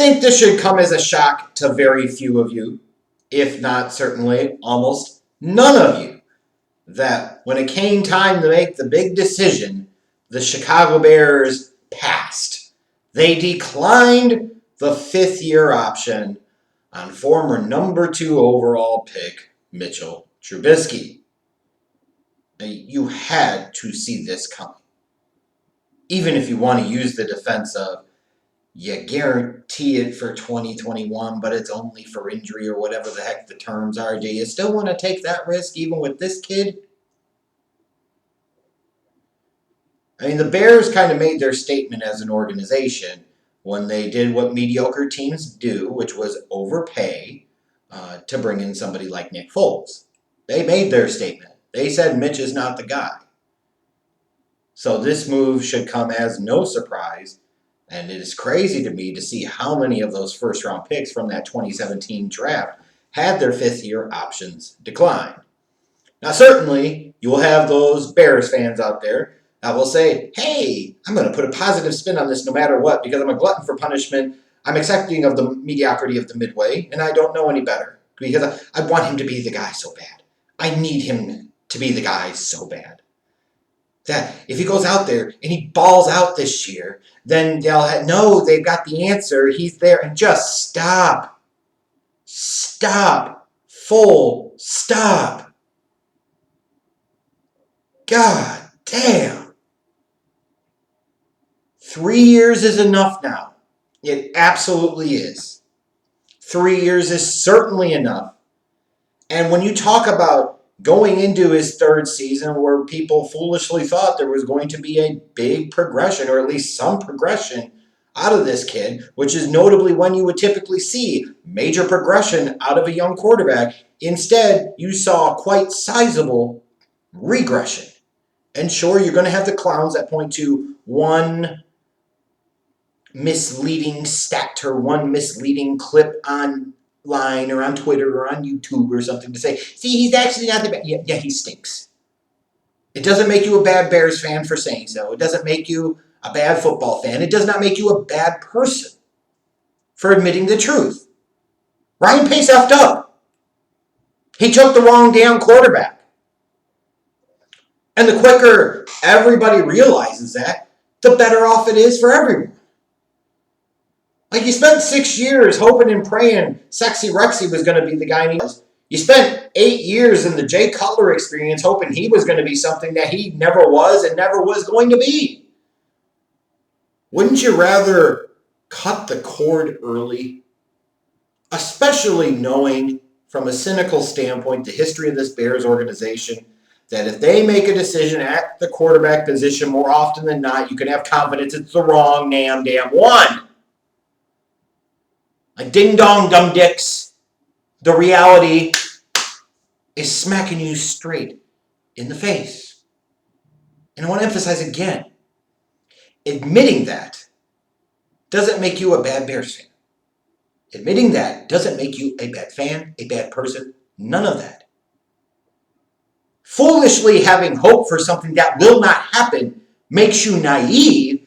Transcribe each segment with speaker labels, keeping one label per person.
Speaker 1: think this should come as a shock to very few of you, if not certainly almost none of you, that when it came time to make the big decision, the Chicago Bears passed. They declined the fifth-year option on former number 2 overall pick Mitchell Trubisky. Now, you had to see this coming. Even if you want to use the defense of, you guarantee it for 2021, but it's only for injury or whatever the heck the terms are. Do you still want to take that risk even with this kid? I mean, the Bears kind of made their statement as an organization when they did what mediocre teams do, which was overpay to bring in somebody like Nick Foles. They made their statement. They said Mitch is not the guy. So this move should come as no surprise. And it is crazy to me to see how many of those first-round picks from that 2017 draft had their fifth-year options declined. Now, certainly, you will have those Bears fans out there that will say, hey, I'm going to put a positive spin on this no matter what because I'm a glutton for punishment. I'm accepting of the mediocrity of the midway, and I don't know any better because I want him to be the guy so bad. I need him to be the guy so bad. That if he goes out there and he balls out this year, then they'll know they've got the answer. He's there. And just stop. Stop. Full stop. God damn. 3 years is enough now. It absolutely is. 3 years is certainly enough. And when you talk about going into his third season where people foolishly thought there was going to be a big progression, or at least some progression out of this kid, which is notably when you would typically see major progression out of a young quarterback. Instead, you saw quite sizable regression. And sure, you're going to have the clowns that point to one misleading stat or one misleading clip online or on Twitter or on YouTube or something to say, see, he's actually not the bad. Yeah, he stinks. It doesn't make you a bad Bears fan for saying so. It doesn't make you a bad football fan. It does not make you a bad person for admitting the truth. Ryan Pace effed up. He took the wrong damn quarterback. And the quicker everybody realizes that, the better off it is for everyone. Like, you spent 6 years hoping and praying Sexy Rexy was going to be the guy he was. You spent 8 years in the Jay Cutler experience hoping he was going to be something that he never was and never was going to be. Wouldn't you rather cut the cord early? Especially knowing, from a cynical standpoint, the history of this Bears organization, that if they make a decision at the quarterback position more often than not, you can have confidence it's the wrong damn one. Like ding dong dumb dicks, the reality is smacking you straight in the face. And I want to emphasize again, admitting that doesn't make you a bad Bears fan. Admitting that doesn't make you a bad fan, a bad person, none of that. Foolishly having hope for something that will not happen makes you naive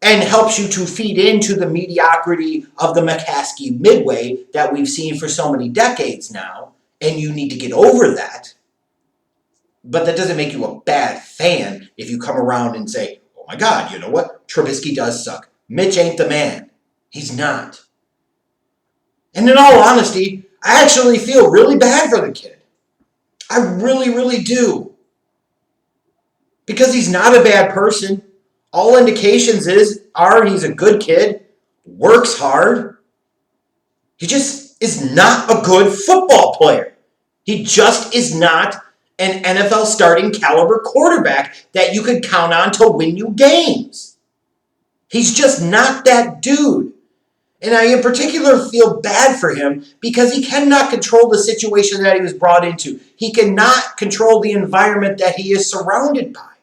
Speaker 1: and helps you to feed into the mediocrity of the McCaskey midway that we've seen for so many decades now, and you need to get over that. But that doesn't make you a bad fan if you come around and say, oh my God, you know what? Trubisky does suck. Mitch ain't the man. He's not. And in all honesty, I actually feel really bad for the kid. I really, really do. Because he's not a bad person. All indications are he's a good kid, works hard. He just is not a good football player. He just is not an NFL starting caliber quarterback that you could count on to win you games. He's just not that dude. And I in particular feel bad for him because he cannot control the situation that he was brought into. He cannot control the environment that he is surrounded by.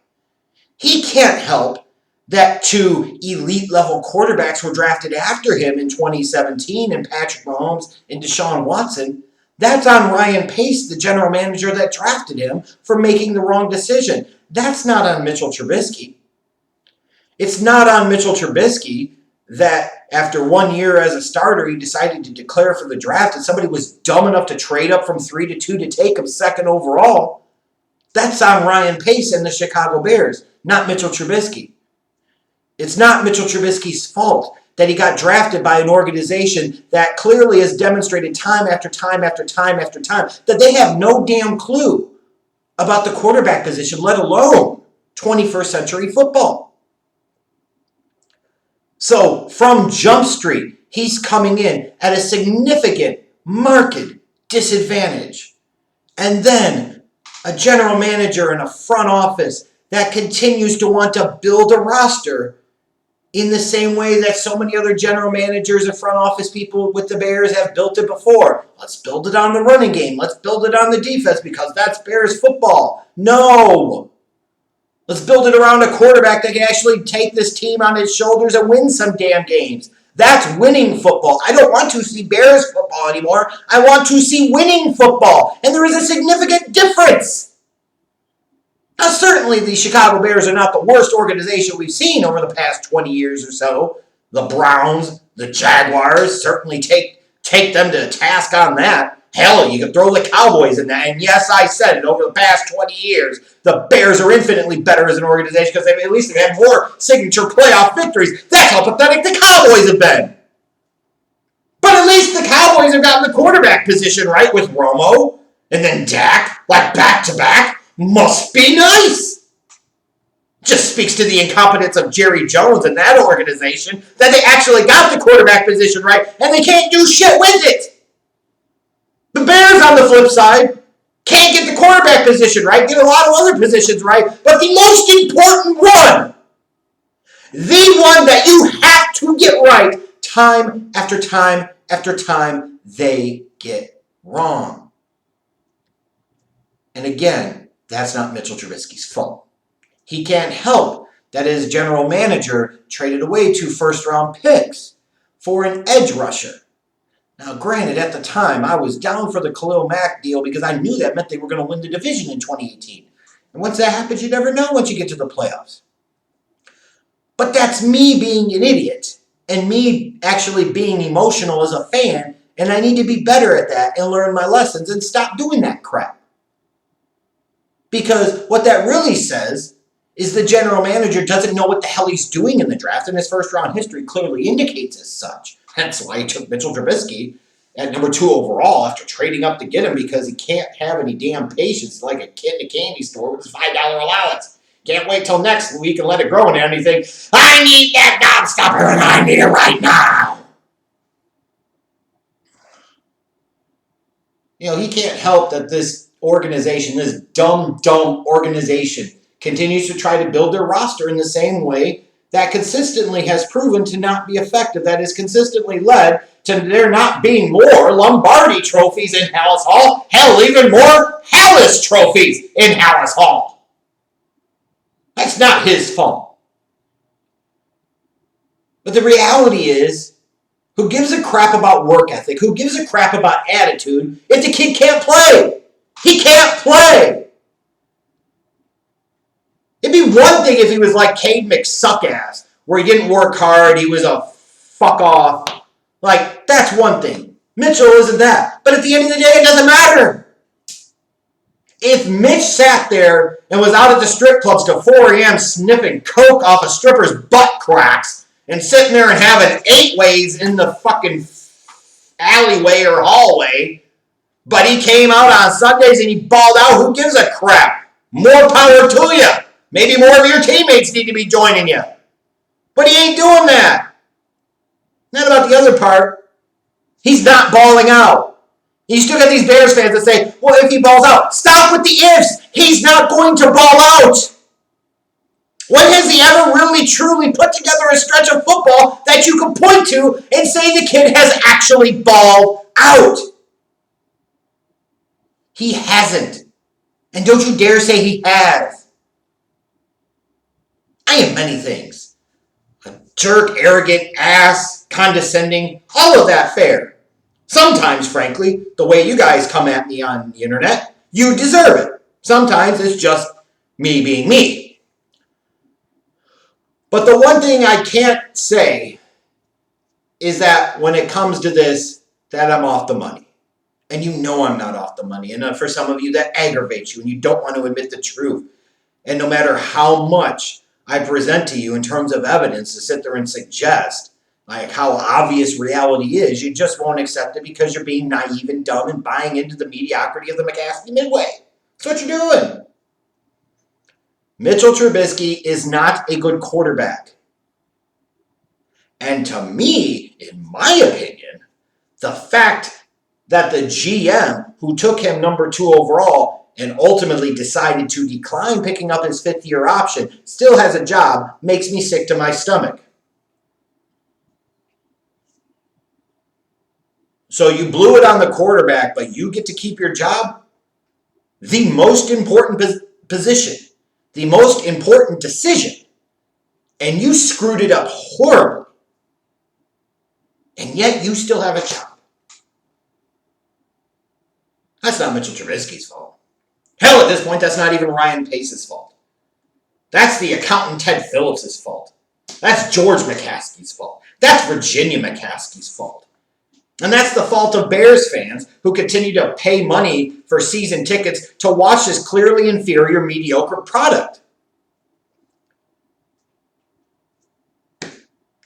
Speaker 1: He can't help that 2 elite-level quarterbacks were drafted after him in 2017, and Patrick Mahomes and Deshaun Watson. That's on Ryan Pace, the general manager that drafted him, for making the wrong decision. That's not on Mitchell Trubisky. It's not on Mitchell Trubisky that after 1 year as a starter, he decided to declare for the draft and somebody was dumb enough to trade up from 3 to 2 to take him second overall. That's on Ryan Pace and the Chicago Bears, not Mitchell Trubisky. It's not Mitchell Trubisky's fault that he got drafted by an organization that clearly has demonstrated time after time after time after time that they have no damn clue about the quarterback position, let alone 21st century football. So from Jump Street, he's coming in at a significant market disadvantage. And then a general manager and a front office that continues to want to build a roster in the same way that so many other general managers and front office people with the Bears have built it before. Let's build it on the running game. Let's build it on the defense because that's Bears football. No. Let's build it around a quarterback that can actually take this team on his shoulders and win some damn games. That's winning football. I don't want to see Bears football anymore. I want to see winning football. And there is a significant difference. Now, certainly the Chicago Bears are not the worst organization we've seen over the past 20 years or so. The Browns, the Jaguars, certainly take them to task on that. Hell, you could throw the Cowboys in that. And yes, I said it, over the past 20 years, the Bears are infinitely better as an organization because at least they've had more signature playoff victories. That's how pathetic the Cowboys have been. But at least the Cowboys have gotten the quarterback position right with Romo and then Dak, like back-to-back. Must be nice. Just speaks to the incompetence of Jerry Jones and that organization that they actually got the quarterback position right and they can't do shit with it. The Bears, on the flip side, can't get the quarterback position right, get a lot of other positions right, but the most important one, the one that you have to get right, time after time after time, they get wrong. And again, that's not Mitchell Trubisky's fault. He can't help that his general manager traded away 2 first-round picks for an edge rusher. Now, granted, at the time, I was down for the Khalil Mack deal because I knew that meant they were going to win the division in 2018. And once that happens, you never know once you get to the playoffs. But that's me being an idiot and me actually being emotional as a fan, and I need to be better at that and learn my lessons and stop doing that crap. Because what that really says is the general manager doesn't know what the hell he's doing in the draft, and his first-round history clearly indicates as such. That's why he took Mitchell Trubisky at number 2 overall after trading up to get him because he can't have any damn patience like a kid in a candy store with his $5 allowance. Can't wait till next week and let it grow into anything. I need that gobstopper and I need it right now. You know, he can't help that this organization, this dumb organization, continues to try to build their roster in the same way that consistently has proven to not be effective, that has consistently led to there not being more Lombardi trophies in Hallis Hall, hell, even more Hallis trophies in Hallis Hall. That's not his fault. But the reality is, who gives a crap about work ethic? Who gives a crap about attitude if the kid can't play? He can't play. It'd be one thing if he was like Cade McSuckass, where he didn't work hard, he was a fuck off. Like, that's one thing. Mitchell isn't that. But at the end of the day, it doesn't matter. If Mitch sat there and was out at the strip clubs till 4 a.m. sniffing coke off a stripper's butt cracks and sitting there and having 8-ways in the fucking alleyway or hallway, but he came out on Sundays and he balled out, who gives a crap? More power to you. Maybe more of your teammates need to be joining you. But he ain't doing that. Not about the other part. He's not balling out. You still got these Bears fans that say, well, if he balls out, stop with the ifs. He's not going to ball out. When has he ever really, truly put together a stretch of football that you can point to and say the kid has actually balled out? He hasn't. And don't you dare say he has. I am many things. A jerk, arrogant, ass, condescending, all of that fair. Sometimes, frankly, the way you guys come at me on the internet, you deserve it. Sometimes it's just me being me. But the one thing I can't say is that when it comes to this, that I'm off the money. And you know I'm not off the money. And for some of you, that aggravates you and you don't want to admit the truth. And no matter how much I present to you in terms of evidence to sit there and suggest like how obvious reality is, you just won't accept it because you're being naive and dumb and buying into the mediocrity of the McCaskey Midway. That's what you're doing. Mitchell Trubisky is not a good quarterback. And to me, in my opinion, the fact that the GM who took him number 2 overall and ultimately decided to decline picking up his 5th-year option still has a job makes me sick to my stomach. So you blew it on the quarterback, but you get to keep your job? The most important position, the most important decision, and you screwed it up horribly. And yet you still have a job. That's not Mitchell Trubisky's fault. Hell, at this point, that's not even Ryan Pace's fault. That's the accountant Ted Phillips' fault. That's George McCaskey's fault. That's Virginia McCaskey's fault. And that's the fault of Bears fans who continue to pay money for season tickets to watch this clearly inferior, mediocre product.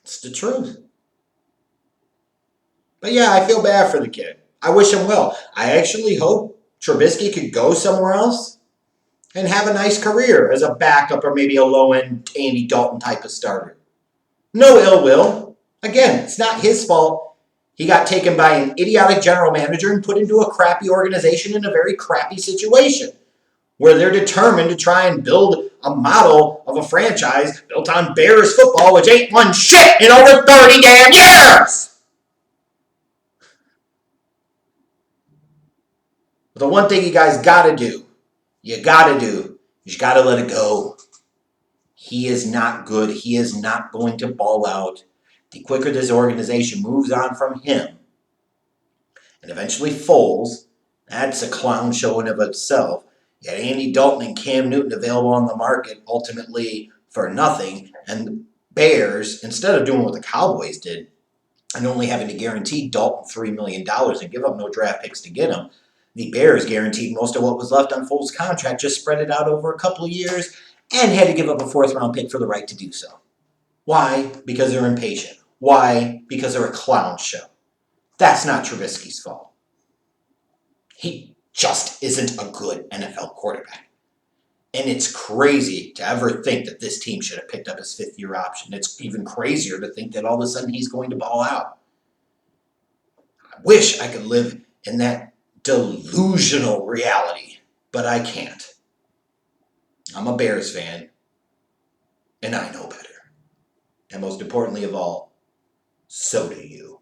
Speaker 1: It's the truth. But yeah, I feel bad for the kid. I wish him well. I actually hope Trubisky could go somewhere else and have a nice career as a backup or maybe a low-end Andy Dalton type of starter. No ill will. Again, it's not his fault. He got taken by an idiotic general manager and put into a crappy organization in a very crappy situation where they're determined to try and build a model of a franchise built on Bears football, which ain't won shit in over 30 damn years. But the one thing you guys gotta do, is you gotta let it go. He is not good. He is not going to ball out. The quicker this organization moves on from him and eventually folds, that's a clown show in of itself. You got Andy Dalton and Cam Newton available on the market ultimately for nothing. And the Bears, instead of doing what the Cowboys did and only having to guarantee Dalton $3 million and give up no draft picks to get him, the Bears guaranteed most of what was left on Foles' contract, just spread it out over a couple of years, and had to give up a 4th-round pick for the right to do so. Why? Because they're impatient. Why? Because they're a clown show. That's not Trubisky's fault. He just isn't a good NFL quarterback. And it's crazy to ever think that this team should have picked up his 5th-year option. It's even crazier to think that all of a sudden he's going to ball out. I wish I could live in that delusional reality, but I can't. I'm a Bears fan, and I know better. And most importantly of all, so do you.